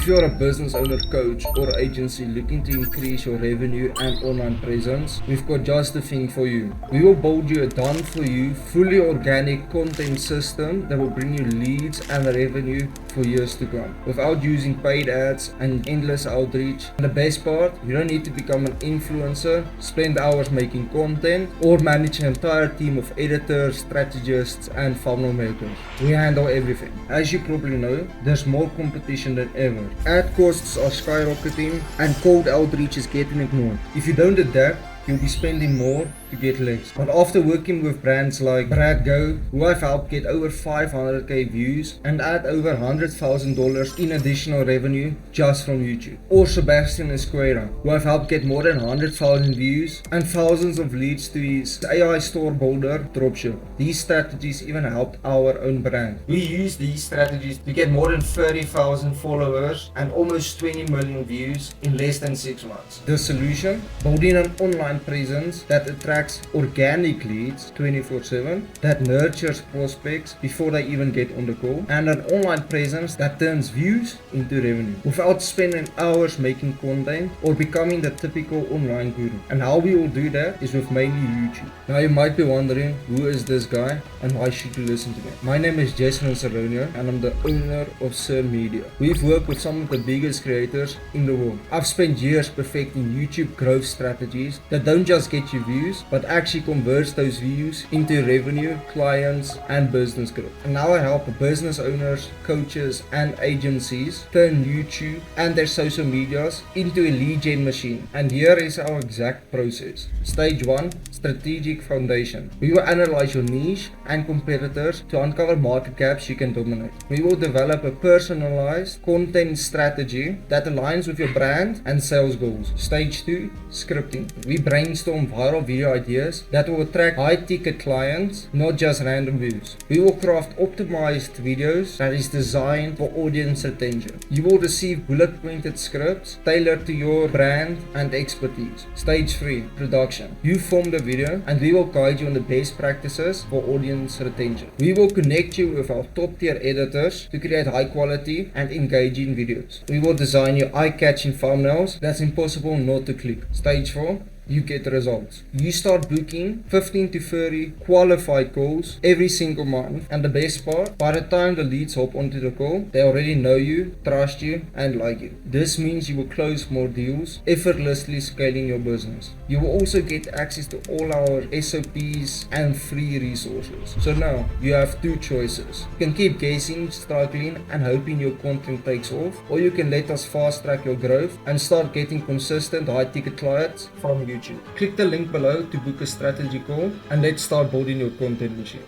If you're a business owner, coach, or agency looking to increase your revenue and online presence, we've got just the thing for you. We will build you a done-for-you, fully organic content system that will bring you leads and revenue for years to come, without using paid ads and endless outreach. And the best part, you don't need to become an influencer, spend hours making content, or manage an entire team of editors, strategists, and funnel makers. We handle everything. As you probably know, there's more competition than ever. Ad costs are skyrocketing and cold outreach is getting ignored. If you don't adapt, you'll be spending more to get less. But after working with brands like Brad Go, who I've helped get over 500k views and add over $100,000 in additional revenue just from YouTube, or Sebastian Esquera, who I've helped get more than 100,000 views and thousands of leads to his AI store builder dropship. These strategies even helped our own brand. We use these strategies to get more than 30,000 followers and almost 20 million views in less than 6 months. The solution? Building an online presence that attracts organic leads 24/7, that nurtures prospects before they even get on the call, and an online presence that turns views into revenue without spending hours making content or becoming the typical online guru. And how we will do that is with mainly YouTube. Now you might be wondering, who is this guy and why should you listen to me? My name is Jason Saronio and I'm the owner of Sir Media. We've worked with some of the biggest creators in the world. I've spent years perfecting YouTube growth strategies that don't just get you views, but actually converts those views into revenue, clients, and business growth. And now I help business owners, coaches, and agencies turn YouTube and their social medias into a lead gen machine. And here is our exact process. Stage 1, strategic foundation. We will analyze your niche and competitors to uncover market gaps you can dominate. We will develop a personalized content strategy that aligns with your brand and sales goals. Stage 2, scripting. We brainstorm viral video ideas that will attract high-ticket clients, not just random views. We will craft optimized videos that is designed for audience retention. You will receive bullet-pointed scripts tailored to your brand and expertise. Stage 3, production. You form the video and we will guide you on the best practices for audience retention. We will connect you with our top-tier editors to create high-quality and engaging videos. We will design your eye-catching thumbnails that's impossible not to click. Stage 4, you get results. You start booking 15 to 30 qualified calls every single month, and the best part, by the time the leads hop onto the call, they already know you, trust you, and like you. This means you will close more deals, effortlessly scaling your business. You will also get access to all our SOPs and free resources. So now you have two choices. You can keep guessing, struggling, and hoping your content takes off, or you can let us fast track your growth and start getting consistent high-ticket clients from YouTube. Click the link below to book a strategy call and let's start building your content machine.